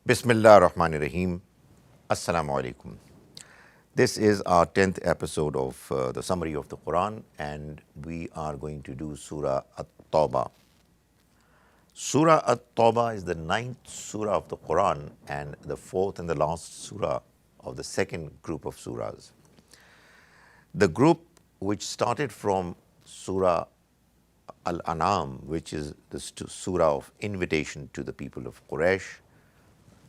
Bismillah ar-Rahman ar-Rahim. Assalamu alaikum. This is our 10th episode of the summary of the Quran, and we are going to do Surah At-Tawbah. Surah At-Tawbah is the 9th surah of the Quran and the 4th and the last surah of the second group of surahs. The group which started from Surah Al-An'am, which is the surah of invitation to the people of Quraysh,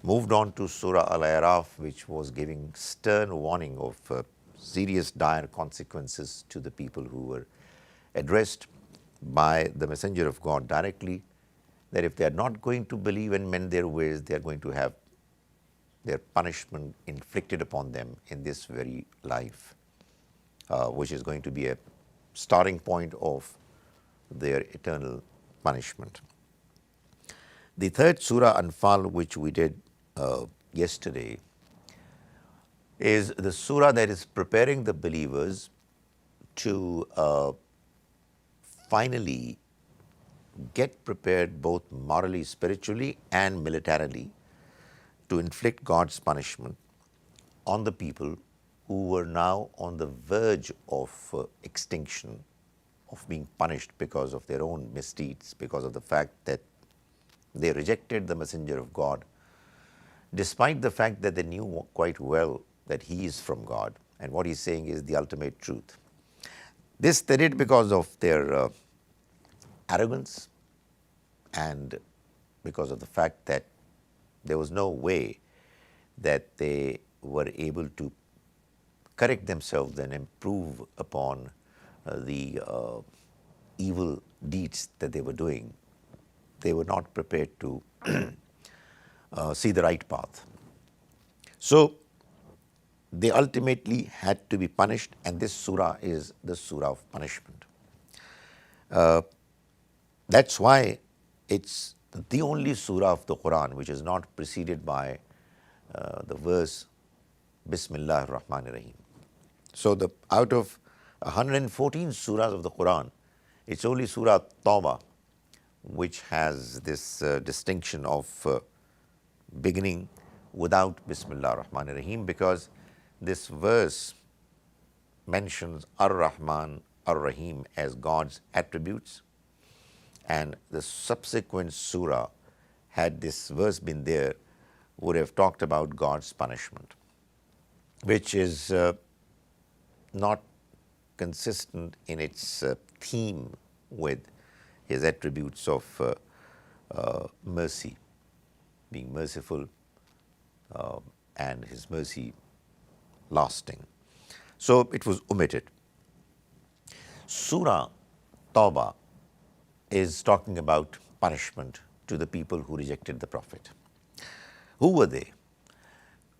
moved on to Surah Al-Araf, which was giving stern warning of serious dire consequences to the people who were addressed by the Messenger of God directly, that if they are not going to believe and mend their ways, they are going to have their punishment inflicted upon them in this very life, which is going to be a starting point of their eternal punishment. The third Surah Anfal, which we did yesterday, is the surah that is preparing the believers to finally get prepared both morally, spiritually and militarily to inflict God's punishment on the people who were now on the verge of extinction, of being punished because of their own misdeeds, because of the fact that they rejected the Messenger of God, despite the fact that they knew quite well that he is from God and what he's saying is the ultimate truth. This they did because of their arrogance and because of the fact that there was no way that they were able to correct themselves and improve upon the evil deeds that they were doing. They were not prepared to see the right path. So they ultimately had to be punished, and this surah is the surah of punishment. That's why it's the only surah of the Quran which is not preceded by the verse Bismillah ar-Rahman ar-Rahim. So out of 114 surahs of the Quran, it's only Surah Tawbah which has this distinction of beginning without Bismillah ar-Rahman ar-Rahim, because this verse mentions Ar-Rahman Ar-Rahim as God's attributes, and the subsequent surah, had this verse been there, would have talked about God's punishment, which is not consistent in its theme with his attributes of mercy, being merciful and his mercy lasting. So it was omitted. Surah Tawbah is talking about punishment to the people who rejected the Prophet. Who were they?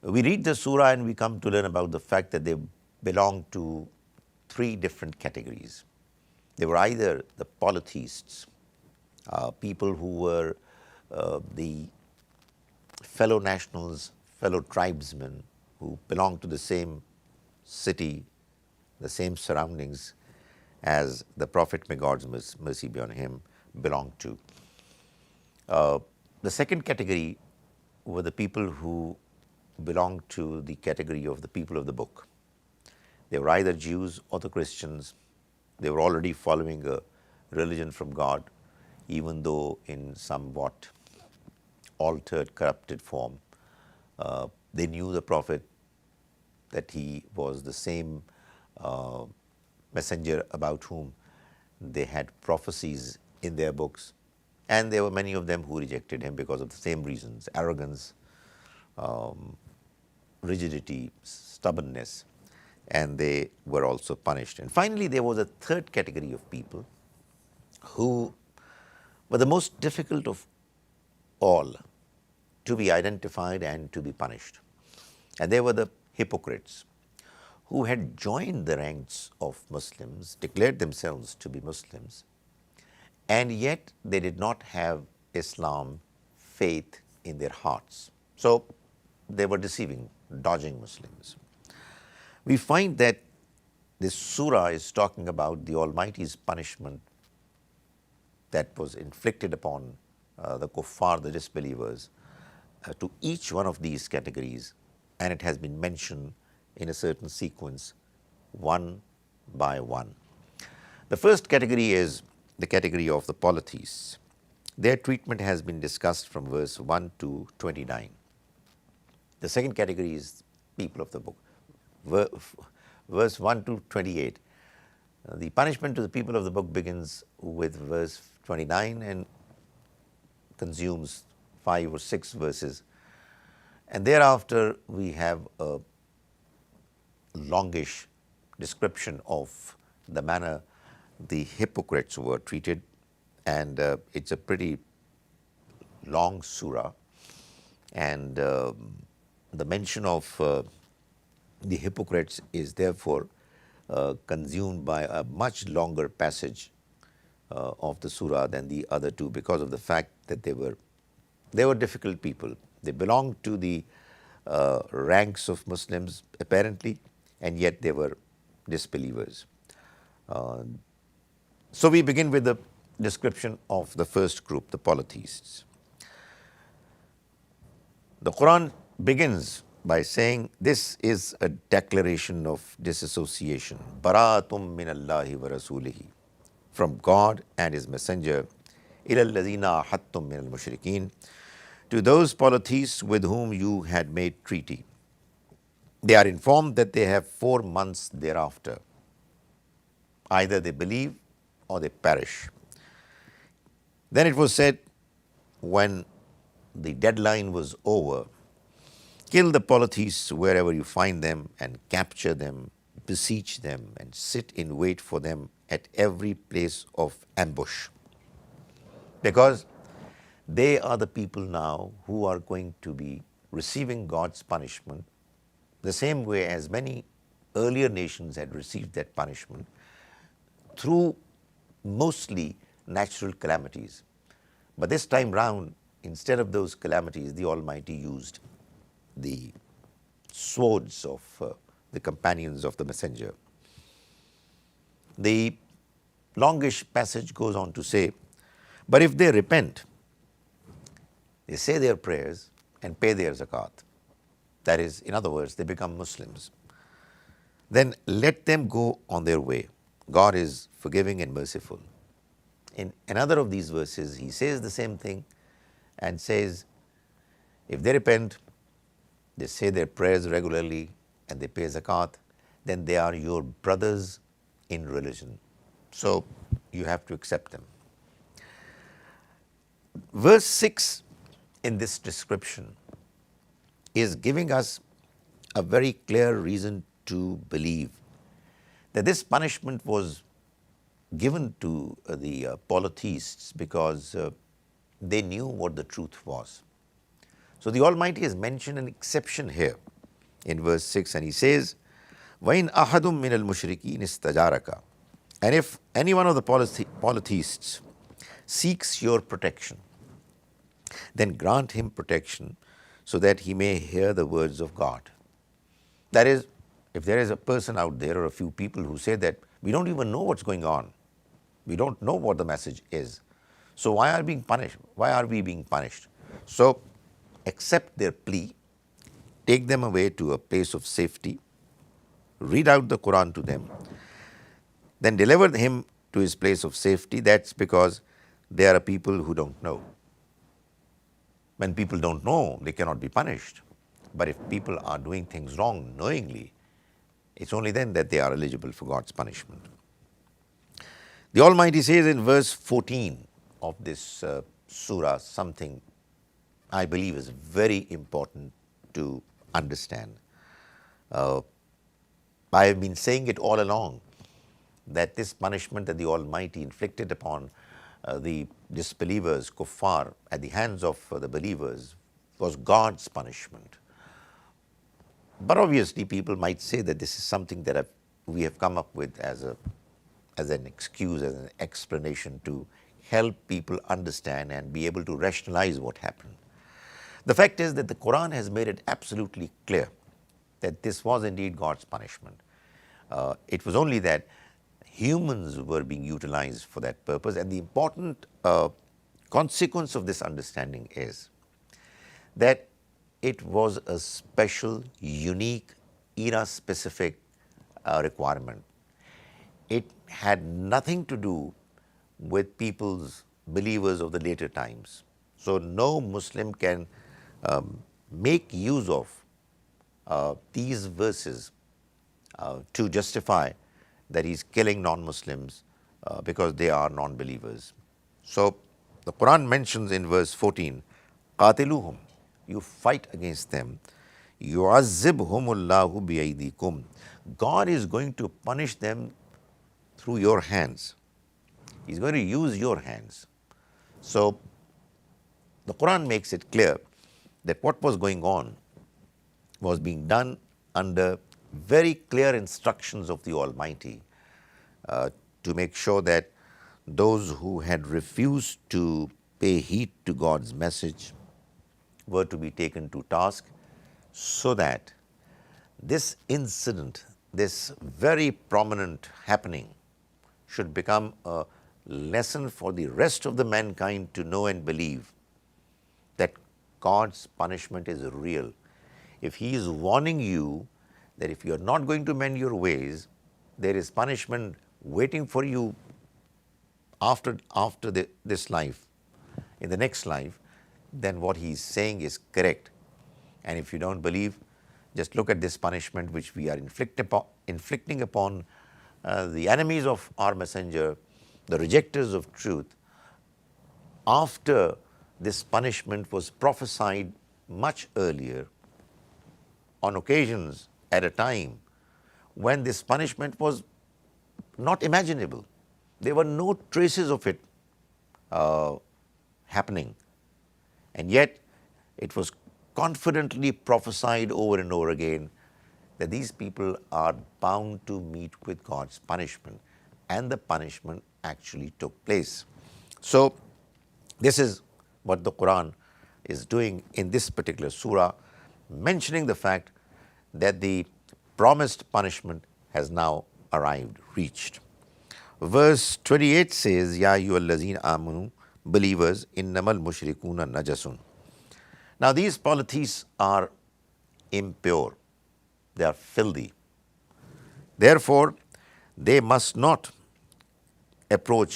We read the surah and we come to learn about the fact that they belong to three different categories. They were either the polytheists, people who were the fellow nationals, fellow tribesmen who belonged to the same city, the same surroundings as the Prophet, may God's mercy be on him, belonged to. The second category were the people who belonged to the category of the people of the book. They were either Jews or the Christians. They were already following a religion from God, even though in somewhat altered, corrupted form. They knew the Prophet, that he was the same messenger about whom they had prophecies in their books, and there were many of them who rejected him because of the same reasons: arrogance, rigidity, stubbornness, and they were also punished. And finally, there was a third category of people who were the most difficult of all to be identified and to be punished. And they were the hypocrites who had joined the ranks of Muslims, declared themselves to be Muslims, and yet they did not have Islam, faith in their hearts. So they were deceiving, dodging Muslims. We find that this surah is talking about the Almighty's punishment that was inflicted upon the kuffar, the disbelievers, to each one of these categories, and it has been mentioned in a certain sequence, one by one. The first category is the category of the polytheists. Their treatment has been discussed from verse 1 to 29. The second category is people of the book, verse 1 to 28. The punishment to the people of the book begins with verse 29 and consumes 5 or 6 verses. And thereafter, we have a longish description of the manner the hypocrites were treated, and it's a pretty long surah, and the mention of the hypocrites is therefore consumed by a much longer passage of the surah than the other two, because of the fact that they were difficult people. They belonged to the ranks of Muslims apparently, and yet they were disbelievers. So we begin with the description of the first group, the polytheists. The Quran begins by saying this is a declaration of disassociation, bara'atum min Allahi wa rasulihi, from God and His Messenger, ila alladhina ahadtum min al-mushrikeen, to those polytheists with whom you had made treaty. They are informed that they have 4 months thereafter. Either they believe or they perish. Then it was said, when the deadline was over, kill the polytheists wherever you find them and capture them, besiege them and sit in wait for them at every place of ambush. Because they are the people now who are going to be receiving God's punishment the same way as many earlier nations had received that punishment, through mostly natural calamities. But this time round, instead of those calamities, the Almighty used the swords of the companions of the Messenger. The longish passage goes on to say, but if they repent, they say their prayers and pay their zakat, that is, in other words, they become Muslims, then let them go on their way. God is forgiving and merciful. In another of these verses, he says the same thing and says, if they repent, they say their prayers regularly and they pay zakat, then they are your brothers in religion. So you have to accept them. Verse 6 in this description is giving us a very clear reason to believe that this punishment was given to the polytheists because they knew what the truth was. So the Almighty has mentioned an exception here in verse 6, and He says, وَإِنْ أَحَدٌ مِّنَ الْمُشْرِكِينَ اسْتَجَارَكَ, and if any one of the polytheists seeks your protection, then grant him protection so that he may hear the words of God. That is, if there is a person out there or a few people who say that we don't even know what's going on, we don't know what the message is, so why are we being punished? Why are we being punished? So accept their plea, take them away to a place of safety, read out the Quran to them, then deliver him to his place of safety. That's because there are people who don't know. When people don't know, they cannot be punished. But if people are doing things wrong knowingly, it's only then that they are eligible for God's punishment. The Almighty says in verse 14 of this surah something I believe is very important to understand. I have been saying it all along, that this punishment that the Almighty inflicted upon the disbelievers, kuffar, at the hands of the believers was God's punishment. But obviously people might say that this is something that we have come up with as an excuse, as an explanation to help people understand and be able to rationalize what happened. The fact is that the Quran has made it absolutely clear that this was indeed God's punishment. It was only that humans were being utilized for that purpose, and the important consequence of this understanding is that it was a special, unique, era-specific requirement. It had nothing to do with people's believers of the later times. So no Muslim can make use of these verses to justify that he's killing non-Muslims because they are non-believers. So the Quran mentions in verse 14, قَاتِلُوهُمْ, you fight against them, يُعَذِّبْهُمُ اللَّهُ بِأَيْدِيكُمْ, God is going to punish them through your hands. He's going to use your hands. So the Quran makes it clear that what was going on was being done under very clear instructions of the Almighty to make sure that those who had refused to pay heed to God's message were to be taken to task, so that this incident, this very prominent happening, should become a lesson for the rest of the mankind to know and believe that God's punishment is real. If He is warning you that if you are not going to mend your ways, there is punishment waiting for you after this life, in the next life, then what He is saying is correct. And if you don't believe, just look at this punishment which we are inflicting upon the enemies of our messenger, the rejectors of truth. After this punishment was prophesied much earlier, on occasions at a time when this punishment was not imaginable. There were no traces of it happening, and yet it was confidently prophesied over and over again that these people are bound to meet with God's punishment, and the punishment actually took place. So this is what the Quran is doing in this particular surah, mentioning the fact that the promised punishment has now arrived, reached. Verse 28 says, Ya ayyuhallazina amanu, believers, innamal mushrikuna najasun. Now these polytheists are impure, they are filthy. Therefore, they must not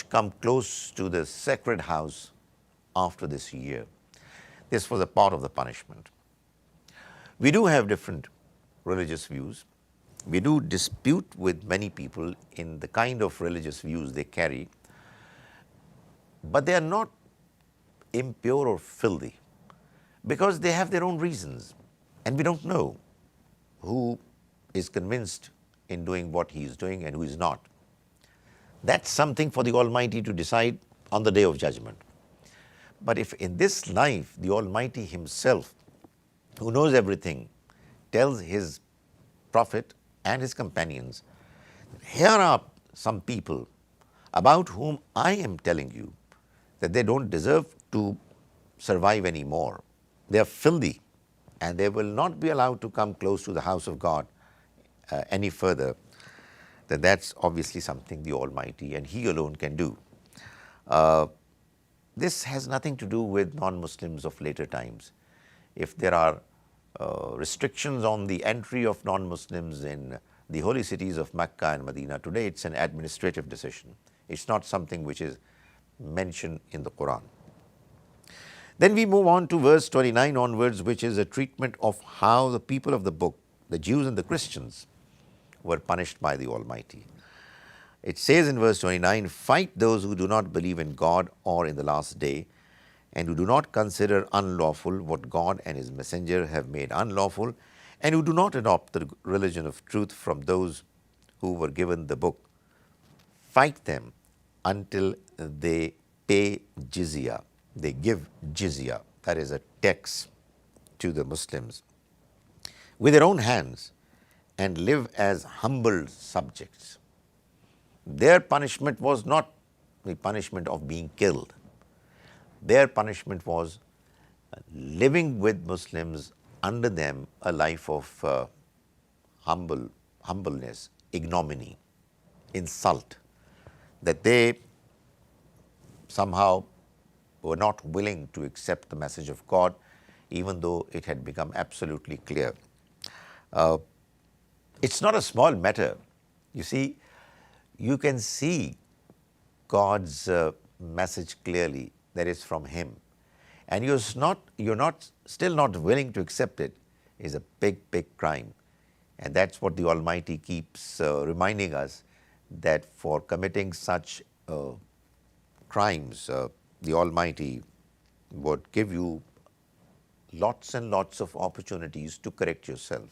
come close to the sacred house after this year. This was a part of the punishment. We do have different religious views. We do dispute with many people in the kind of religious views they carry, but they are not impure or filthy because they have their own reasons, and we don't know who is convinced in doing what he is doing and who is not. That's something for the Almighty to decide on the Day of Judgment. But if in this life the Almighty Himself, who knows everything, tells His Prophet and his companions, here are some people about whom I am telling you that they don't deserve to survive anymore. They are filthy, and they will not be allowed to come close to the house of God any further, then that's obviously something the Almighty and He alone can do. This has nothing to do with non-Muslims of later times. If there are restrictions on the entry of non-Muslims in the holy cities of Mecca and Medina, today it's an administrative decision. It's not something which is mentioned in the Quran. Then we move on to verse 29 onwards, which is a treatment of how the people of the book, the Jews and the Christians, were punished by the Almighty. It says in verse 29, fight those who do not believe in God or in the last day, and who do not consider unlawful what God and His messenger have made unlawful, and who do not adopt the religion of truth from those who were given the book. Fight them until they pay jizya. They give jizya, that is a tax to the Muslims, with their own hands, and live as humble subjects. Their punishment was not the punishment of being killed. Their punishment was living with Muslims under them a life of humbleness, ignominy, insult, that they somehow were not willing to accept the message of God, even though it had become absolutely clear. It's not a small matter. You see, you can see God's message clearly that is from Him, and you're still not willing to accept it, is a big, big crime. And that's what the Almighty keeps reminding us, that for committing such crimes, the Almighty would give you lots and lots of opportunities to correct yourself.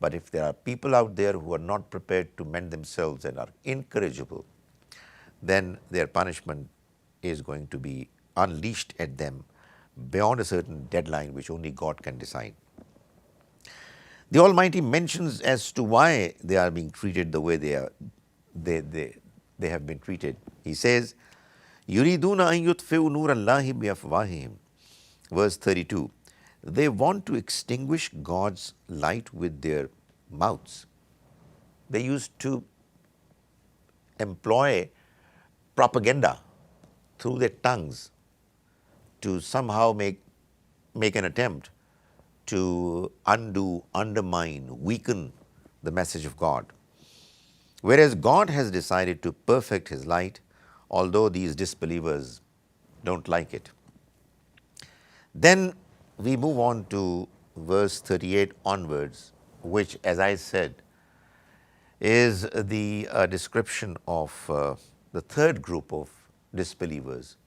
But if there are people out there who are not prepared to mend themselves and are incorrigible, then their punishment is going to be unleashed at them beyond a certain deadline which only God can decide. The Almighty mentions as to why they are being treated the way they have been treated. He says, "Yuriduna an yutfi'u nur Allahi bi afwahihim." Verse 32. They want to extinguish God's light with their mouths. They used to employ propaganda through their tongues to somehow make an attempt to undo, undermine, weaken the message of God. Whereas God has decided to perfect His light, although these disbelievers don't like it. Then we move on to verse 38 onwards, which, as I said, is the description of the third group of disbelievers,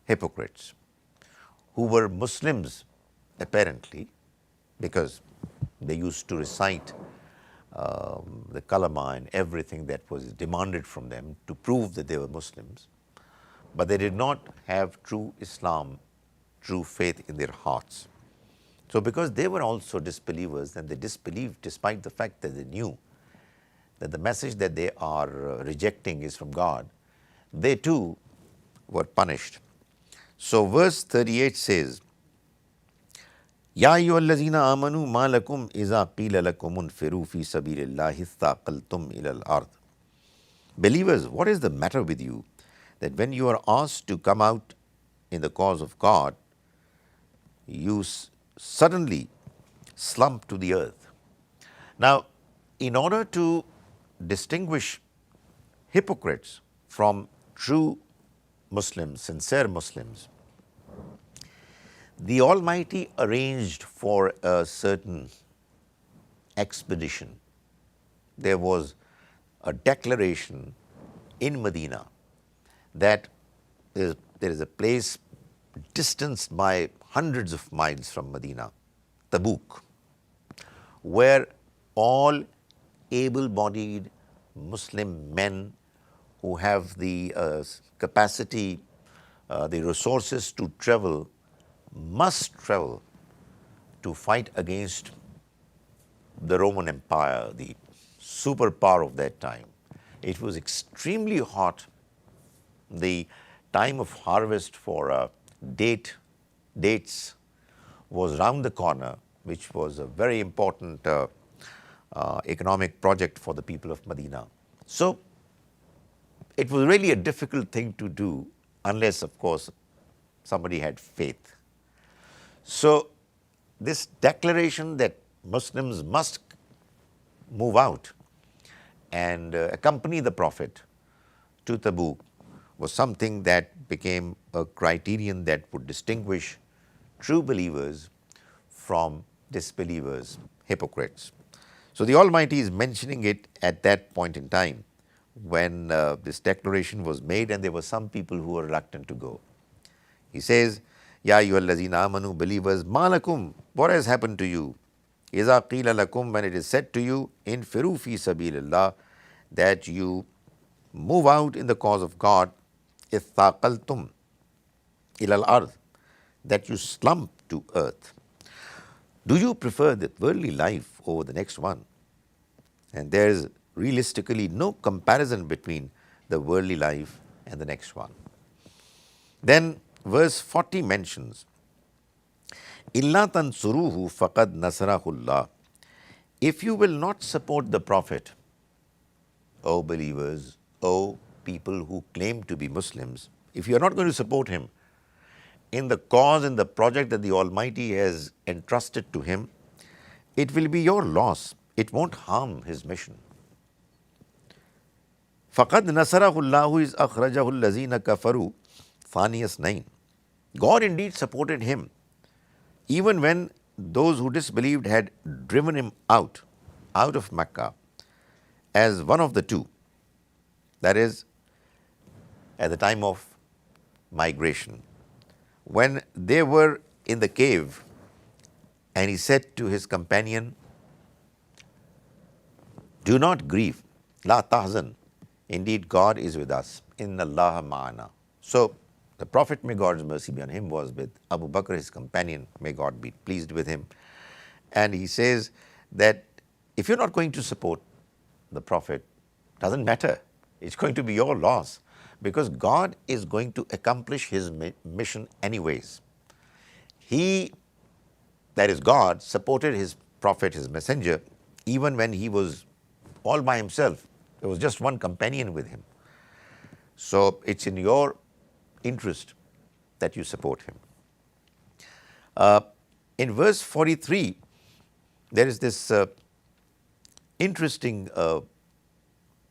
hypocrites, who were Muslims apparently, because they used to recite the kalama and everything that was demanded from them to prove that they were Muslims, but they did not have true Islam, true faith in their hearts. So because they were also disbelievers, and they disbelieved despite the fact that they knew that the message that they are rejecting is from God, they too were punished. So verse 38 says, Ya ayyuhallazina amanu ma lakum iza qila lakum unfiru fi sabilillahi thaqaltum ila al-ard. Believers, what is the matter with you that when you are asked to come out in the cause of God, you suddenly slump to the earth? Now, in order to distinguish hypocrites from true Muslims, sincere Muslims, the Almighty arranged for a certain expedition. There was a declaration in Medina that there is a place distanced by hundreds of miles from Medina, Tabuk, where all able-bodied Muslim men who have the capacity, the resources to travel, must travel to fight against the Roman Empire, the superpower of that time. It was extremely hot. The time of harvest for dates was round the corner, which was a very important economic project for the people of Medina. So it was really a difficult thing to do, unless, of course, somebody had faith. So this declaration that Muslims must move out and accompany the Prophet to Tabuk was something that became a criterion that would distinguish true believers from disbelievers, hypocrites. So the Almighty is mentioning it at that point in time when this declaration was made, and there were some people who were reluctant to go. He says, Ya ayyuhallazina amanu, believers, ma lakum, what has happened to you? Iza qila lakum, when it is said to you, infiru fi sabilillah, that you move out in the cause of God, ithaqaltum ila al-ard, that you slump to earth. Do you prefer the worldly life over the next one? And there is realistically no comparison between the worldly life and the next one. Then verse 40 mentions, Illa tansuruhu faqad nasarahullah. If you will not support the Prophet, O believers, O people who claim to be Muslims, if you are not going to support him, in the cause and the project that the Almighty has entrusted to him, it will be your loss. It won't harm his mission. فَقَدْ نَصَرَهُ اللَّهُ إِذْ أَخْرَجَهُ الَّذِينَ كَفَرُوا ثَانِيَ اثْنَيْنِ. God indeed supported him, even when those who disbelieved had driven him out of Mecca as one of the two. That is, at the time of migration, when they were in the cave, and he said to his companion, do not grieve, la tahzan, indeed God is with us, inna Allah ma'ana. So the Prophet, may God's mercy be on him, was with Abu Bakr, his companion, may God be pleased with him. And he says that if you're not going to support the Prophet, doesn't matter, it's going to be your loss, because God is going to accomplish his mission anyways. He, that is God, supported his Prophet, his messenger, even when he was all by himself. There was just one companion with him. So it's in your interest that you support him. In verse 43, there is this interesting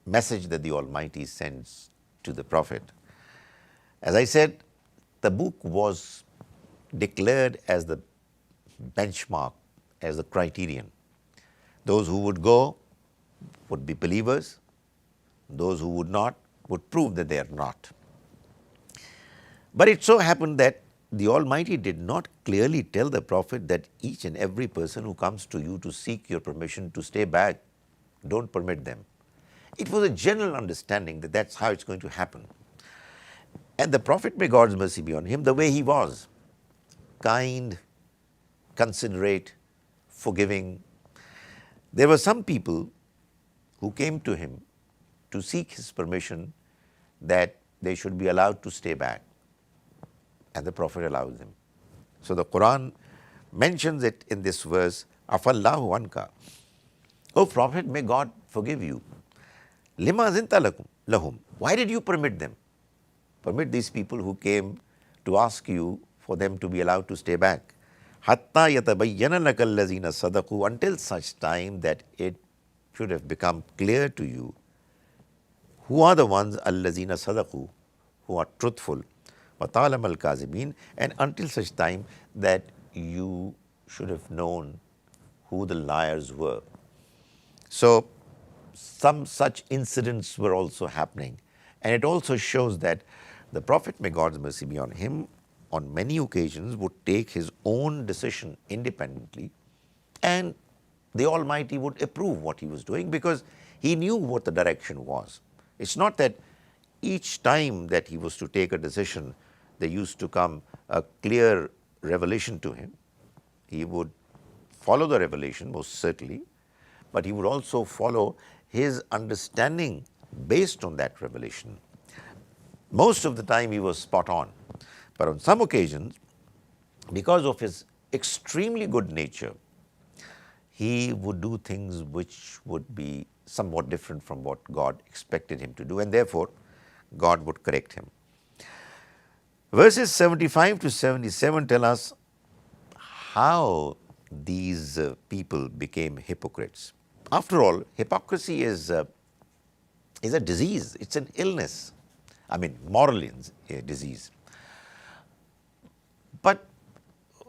message that the Almighty sends to the Prophet. As I said, the book was declared as the benchmark, as the criterion. Those who would go would be believers. Those who would not would prove that they are not. But it so happened that the Almighty did not clearly tell the Prophet that each and every person who comes to you to seek your permission to stay back, don't permit them. It was a general understanding that that's how it's going to happen. And the Prophet, may God's mercy be on him, the way he was, kind, considerate, forgiving. There were some people who came to him to seek his permission that they should be allowed to stay back. And the Prophet allows them. So the Quran mentions it in this verse, Afallahu anka. O Prophet, may God forgive you. Lima zinta lahum. Why did you permit them? Permit these people who came to ask you for them to be allowed to stay back. Hatta yatabayyana lakal lazina sadaqu, until such time that it should have become clear to you who are the ones allazina sadaqu, who are truthful, wa ta'lam al-kazibin, and until such time that you should have known who the liars were. So some such incidents were also happening, and it also shows that the Prophet, may God's mercy be on him, on many occasions would take his own decision independently, and the Almighty would approve what he was doing because he knew what the direction was. It's not that each time that he was to take a decision, there used to come a clear revelation to him. He would follow the revelation, most certainly, but he would also follow his understanding based on that revelation. Most of the time he was spot on, but on some occasions, because of his extremely good nature, he would do things which would be somewhat different from what God expected him to do, and therefore God would correct him. Verses 75 to 77 tell us how these people became hypocrites. After all, hypocrisy is a disease, it's an illness. I mean, moral disease. But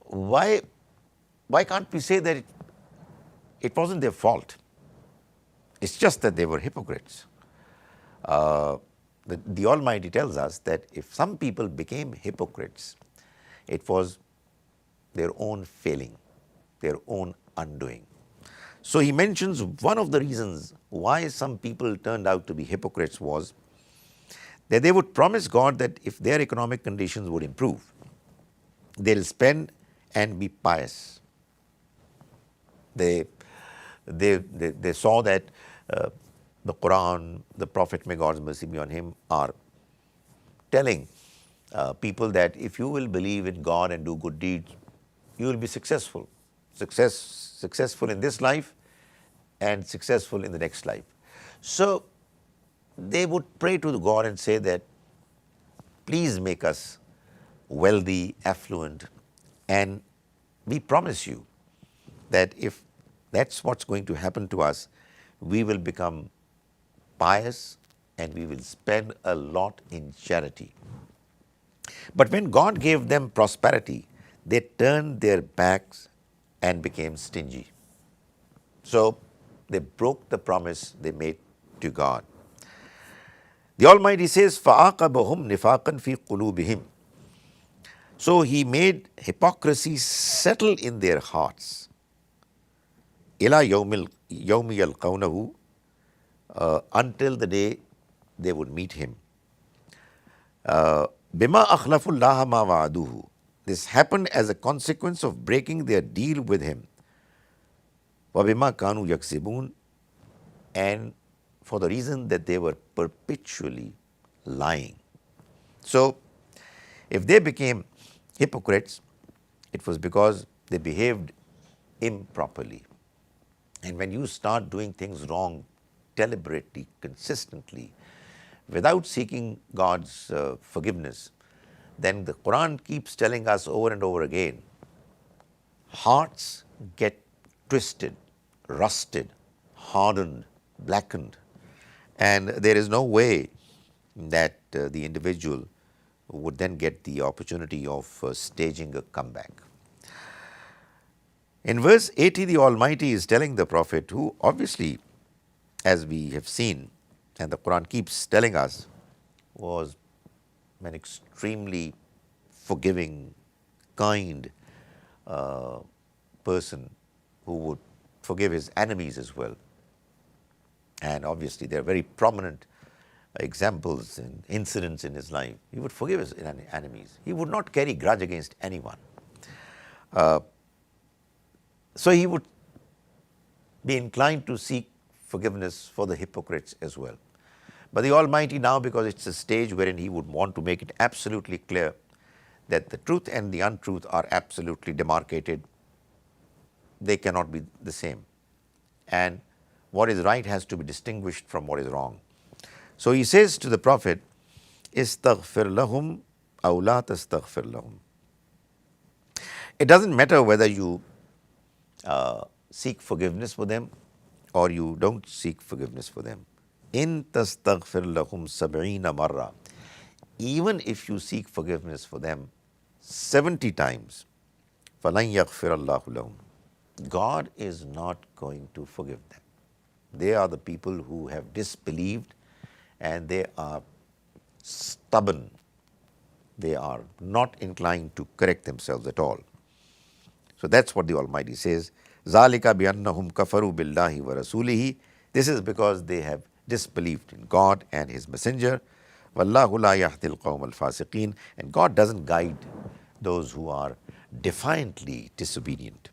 why can't we say that it wasn't their fault? It's just that they were hypocrites. The Almighty tells us that if some people became hypocrites, it was their own failing, their own undoing. So he mentions one of the reasons why some people turned out to be hypocrites was that they would promise God that if their economic conditions would improve, they'll spend and be pious. They saw that the Quran, the Prophet, may God's mercy be on him, are telling people that if you will believe in God and do good deeds, you will be successful. Successful in this life and successful in the next life. So they would pray to God and say that, please make us wealthy, affluent, and we promise you that if that's what's going to happen to us, we will become pious and we will spend a lot in charity. But when God gave them prosperity, they turned their backs and became stingy. So they broke the promise they made to God. The Almighty says, فَعَاقَبَهُمْ نِفَاقًا فِي قُلُوبِهِمْ. So He made hypocrisy settle in their hearts. إِلَى يَوْمِ يَلْقَوْنَهُ, until the day they would meet Him. بِمَا أَخْلَفُوا اللَّهَ مَا وَعَدُوهُ. This happened as a consequence of breaking their deal with Him. وَبِمَا كَانُوا يَكْسِبُونَ, and for the reason that they were perpetually lying. So, if they became hypocrites, it was because they behaved improperly. And when you start doing things wrong deliberately, consistently, without seeking God's forgiveness, then the Quran keeps telling us over and over again, hearts get twisted, rusted, hardened, blackened, and there is no way that the individual would then get the opportunity of staging a comeback. In verse 80, the Almighty is telling the Prophet, who obviously, as we have seen, and the Quran keeps telling us, was an extremely forgiving, kind person who would forgive his enemies as well. And obviously there are very prominent examples and incidents in his life. He would forgive his enemies. He would not carry grudge against anyone. So he would be inclined to seek forgiveness for the hypocrites as well. But the Almighty now, because it's a stage wherein He would want to make it absolutely clear that the truth and the untruth are absolutely demarcated, they cannot be the same. And what is right has to be distinguished from what is wrong. So He says to the Prophet, "Istaghfir lahum aw la tastaghfir lahum." It doesn't matter whether you seek forgiveness for them or you don't seek forgiveness for them. In tastaghfir lahum sab'ina marra. Even if you seek forgiveness for them 70 times, falan yaghfir Allahu lahum. God is not going to forgive them. They are the people who have disbelieved and they are stubborn. They are not inclined to correct themselves at all. So that's what the Almighty says. ذَلِكَ بِأَنَّهُمْ كَفَرُوا بِاللَّهِ وَرَسُولِهِ. This is because they have disbelieved in God and His Messenger. وَاللَّهُ لَا يَهْدِي الْقَوْمَ الْفَاسِقِينَ. And God doesn't guide those who are defiantly disobedient.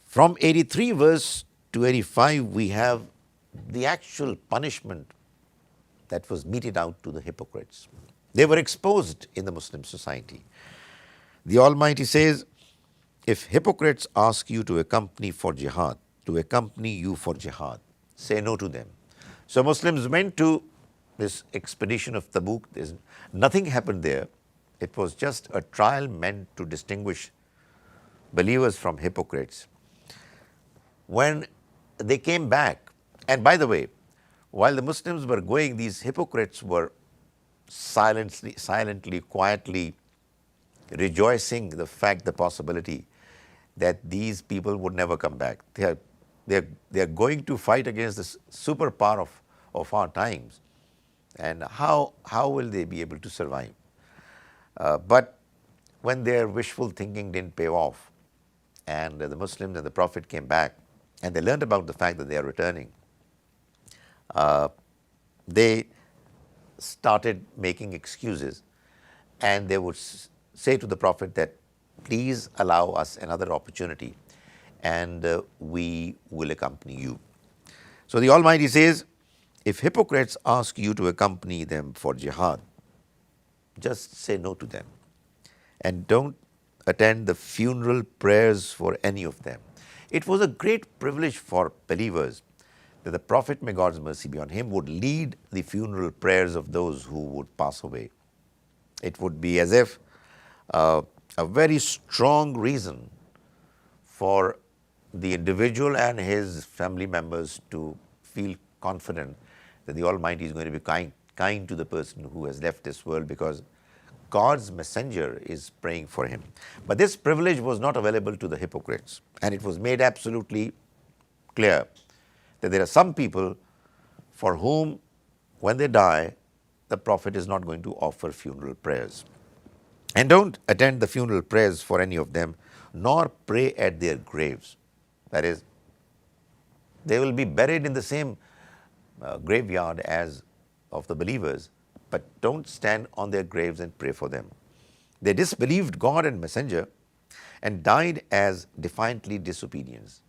From 83 verse to 85, we have the actual punishment that was meted out to the hypocrites. They were exposed in the Muslim society. The Almighty says, if hypocrites ask you to accompany for jihad, to accompany you for jihad, say no to them. So Muslims went to this expedition of Tabuk. Nothing happened there. It was just a trial meant to distinguish believers from hypocrites. When they came back, and by the way, while the Muslims were going, these hypocrites were silently, quietly rejoicing the possibility that these people would never come back. They are going to fight against this superpower of our times, and how will they be able to survive? But when their wishful thinking didn't pay off, and the Muslims and the Prophet came back, and they learned about the fact that they are returning, they started making excuses, and they would say to the Prophet that, please allow us another opportunity and we will accompany you. So the Almighty says, if hypocrites ask you to accompany them for jihad, just say no to them and don't attend the funeral prayers for any of them. It was a great privilege for believers that the Prophet, may God's mercy be on him, would lead the funeral prayers of those who would pass away. It would be as if a very strong reason for the individual and his family members to feel confident that the Almighty is going to be kind to the person who has left this world, because God's messenger is praying for him. But this privilege was not available to the hypocrites, and it was made absolutely clear that there are some people for whom, when they die, the Prophet is not going to offer funeral prayers. And don't attend the funeral prayers for any of them, nor pray at their graves. That is, they will be buried in the same graveyard as of the believers, but don't stand on their graves and pray for them. They disbelieved God and Messenger and died as defiantly disobedience,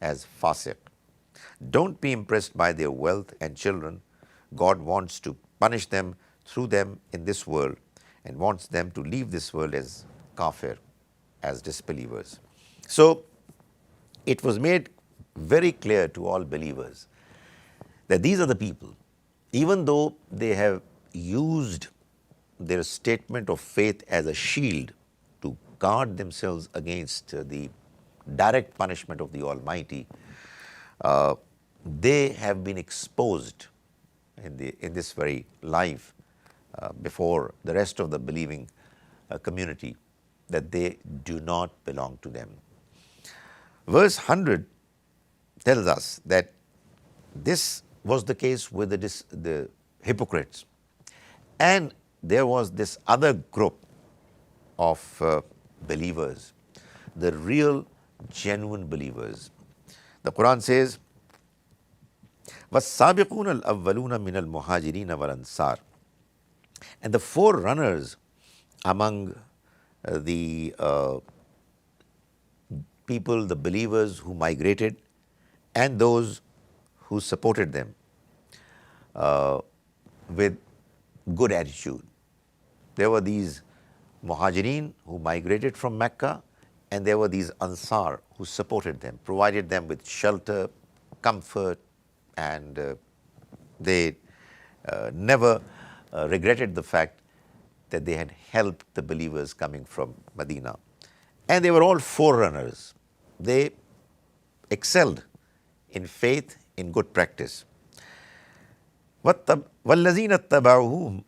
as fasiq. Don't be impressed by their wealth and children. God wants to punish them through them in this world and wants them to leave this world as kafir, as disbelievers. So it was made very clear to all believers that these are the people, even though they have used their statement of faith as a shield to guard themselves against the direct punishment of the Almighty, they have been exposed in this very life before the rest of the believing community that they do not belong to them. Verse 100 tells us that this was the case with the hypocrites. And there was this other group of believers, the real, genuine believers. The Quran says, وَالسَّابِقُونَ الْأَوَّلُونَ مِنَ الْمُهَاجِرِينَ وَالْأَنصَارِ. And the forerunners among the people, the believers who migrated, and those who supported them with good attitude. There were these Muhajirin who migrated from Mecca, and there were these Ansar who supported them, provided them with shelter, comfort, and they never regretted the fact that they had helped the believers coming from Medina. And they were all forerunners. They excelled in faith, in good practice. وَالَّذِينَ اتَّبَعُوهُمْ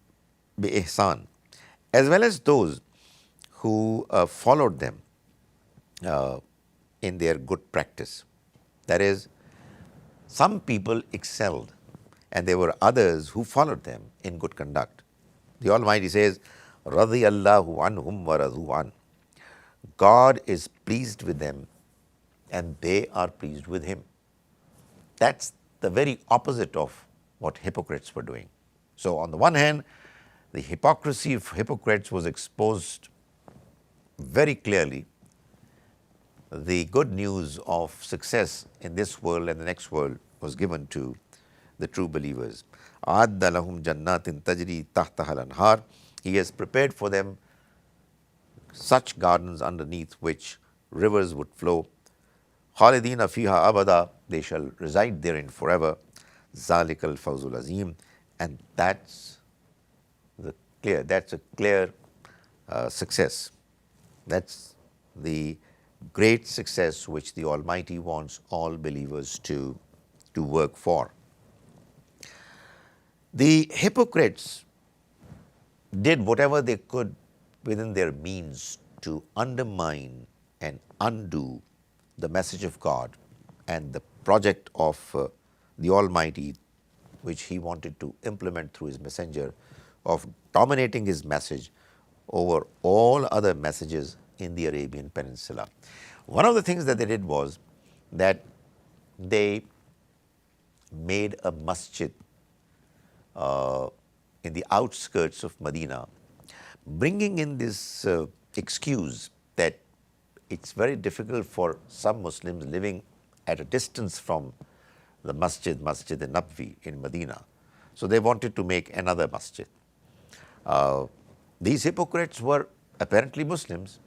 بِإِحْسَانٍ, as well as those who followed them in their good practice. That is, some people excelled and there were others who followed them in good conduct. The Almighty says, رَضِيَ اللَّهُ عَنْهُمْ وَرَضُوا عَنْهُ. God is pleased with them and they are pleased with Him. That's the very opposite of what hypocrites were doing. So on the one hand, the hypocrisy of hypocrites was exposed very clearly. The good news of success in this world and the next world was given to the true believers. أَعَدَّ لَهُمْ جَنَّاتٍ تَجْرِي تَحْتَهَا الْأَنْهَارُ. He has prepared for them such gardens underneath which rivers would flow. خَالِدِينَ فِيهَا أَبَدًا. They shall reside therein forever. ذَلِكَ الْفَوْزُ الْعَظِيمُ. And that's a clear success. That's the great success which the Almighty wants all believers to work for. The hypocrites did whatever they could within their means to undermine and undo the message of God and the project of the Almighty, which He wanted to implement through His messenger, of dominating His message over all other messages in the Arabian Peninsula. One of the things that they did was that they made a masjid in the outskirts of Medina, bringing in this excuse that it's very difficult for some Muslims living at a distance from the Masjid al-Nabwi in Medina. So they wanted to make another masjid. These hypocrites were apparently Muslims,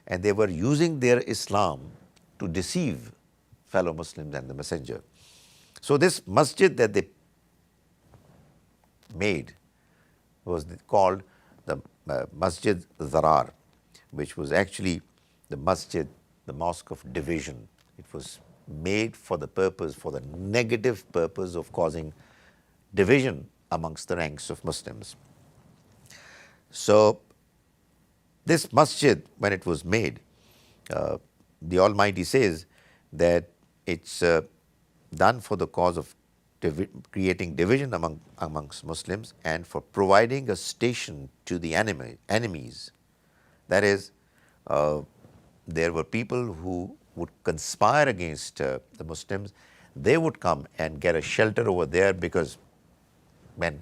and they were using their Islam to deceive fellow Muslims and the messenger. So this masjid that they made was called the Masjid Zarar, which was actually the masjid, the mosque of division. It was made for the purpose, for the negative purpose of causing division amongst the ranks of Muslims. So this masjid, when it was made, the Almighty says that it's done for the cause of creating division amongst Muslims and for providing a station to the enemies. That is, there were people who would conspire against the Muslims. They would come and get a shelter over there, because when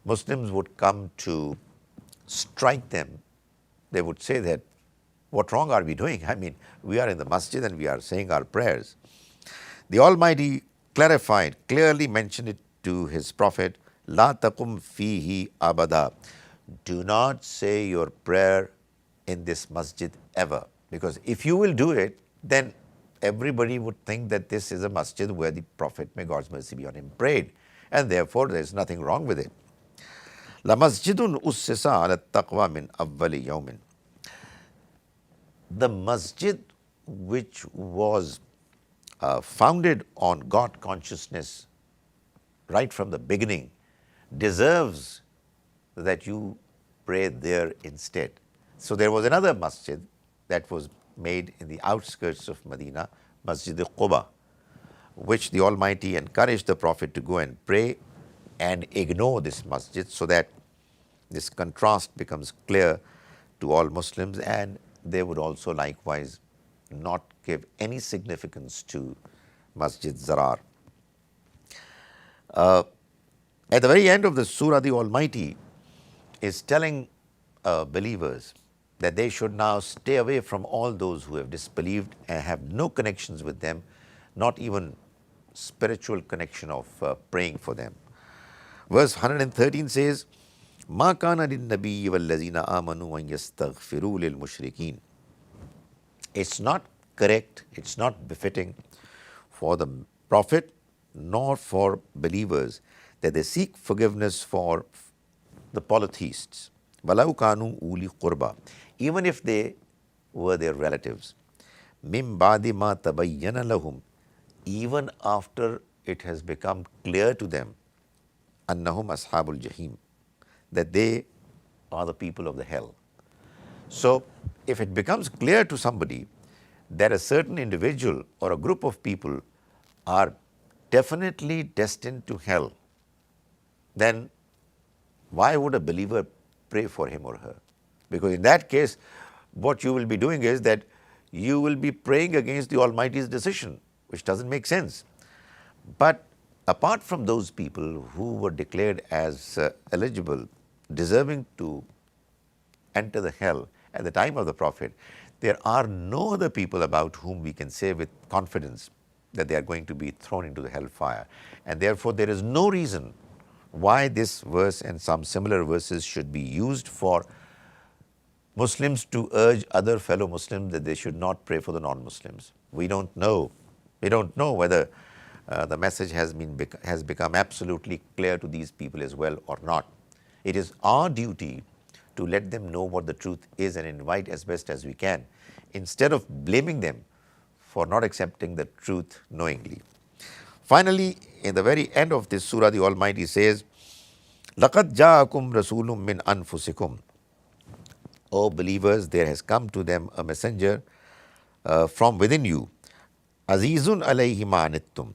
Muslims would come to strike them, they would say that, what wrong are we doing? I mean, we are in the masjid and we are saying our prayers. The Almighty clarified, clearly mentioned it to His Prophet, La taqum fihi abada. Do not say your prayer in this masjid ever. Because if you will do it, then everybody would think that this is a masjid where the Prophet, may God's mercy be on him, prayed. And therefore, there is nothing wrong with it. La masjidun ussisa ala taqwa min awwali yawmin. The masjid which was founded on God consciousness right from the beginning deserves that you pray there instead. So there was another masjid that was made in the outskirts of Medina, Masjid Quba, which the Almighty encouraged the Prophet to go and pray and ignore this masjid, so that this contrast becomes clear to all Muslims, and they would also likewise not give any significance to Masjid Zarar. At the very end of the surah, the Almighty is telling believers that they should now stay away from all those who have disbelieved and have no connections with them, not even spiritual connection of praying for them. Verse 113 says, Ma kana lin-nabiyyi wal-lazina amanu an yastaghfiru lil-mushrikeen. It's not correct, it's not befitting for the Prophet nor for believers that they seek forgiveness for the polytheists. Walau kanu uli qurba, even if they were their relatives. Mim ba'di ma tabayyana lahum, even after it has become clear to them, annahum ashabul jahim, that they are the people of the hell. So if it becomes clear to somebody that a certain individual or a group of people are definitely destined to hell, then why would a believer pray for him or her? Because in that case, what you will be doing is that you will be praying against the Almighty's decision, which doesn't make sense. But apart from those people who were declared as eligible, deserving to enter the hell at the time of the Prophet, there are no other people about whom we can say with confidence that they are going to be thrown into the hellfire. And therefore, there is no reason why this verse and some similar verses should be used for Muslims to urge other fellow Muslims that they should not pray for the non-Muslims. We don't know. We don't know whether the message has become absolutely clear to these people as well or not. It is our duty to let them know what the truth is and invite as best as we can, instead of blaming them for not accepting the truth knowingly. Finally, in the very end of this surah, the Almighty says, لَقَدْ جَاءَكُمْ رَسُولٌ مِّنْ أَنفُسِكُمْ. O believers, there has come to them a messenger from within you. Azizun alayhi ma anittum.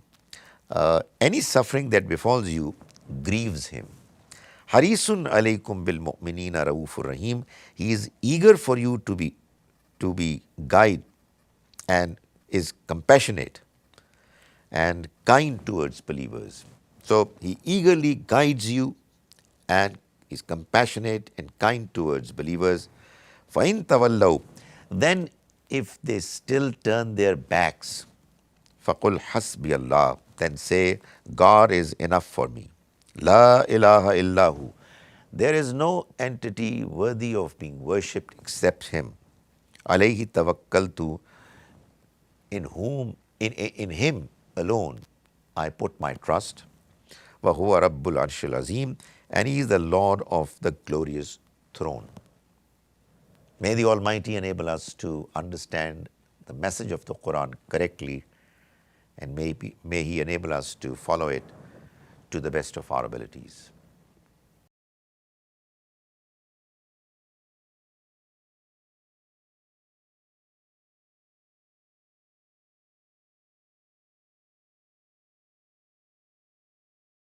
Any suffering that befalls you grieves him. Harisun alaykum bil mu'minina raufur rahim. He is eager for you to be guide and is compassionate and kind towards believers. So he eagerly guides you and is compassionate and kind towards believers. فَإِن تَوَلَّوْا, then if they still turn their backs, فَقُلْ حَسْبِيَ اللَّهُ, then say, God is enough for me. لَا إِلَهَ إِلَّا هُ, there is no entity worthy of being worshipped except Him. عَلَيْهِ تَوَكَّلْتُ, in Him alone I put my trust. وَهُوَ رَبُّ الْعَرْشِ الْعَظِيمِ, and He is the Lord of the glorious throne. May the Almighty enable us to understand the message of the Quran correctly, and may He enable us to follow it to the best of our abilities.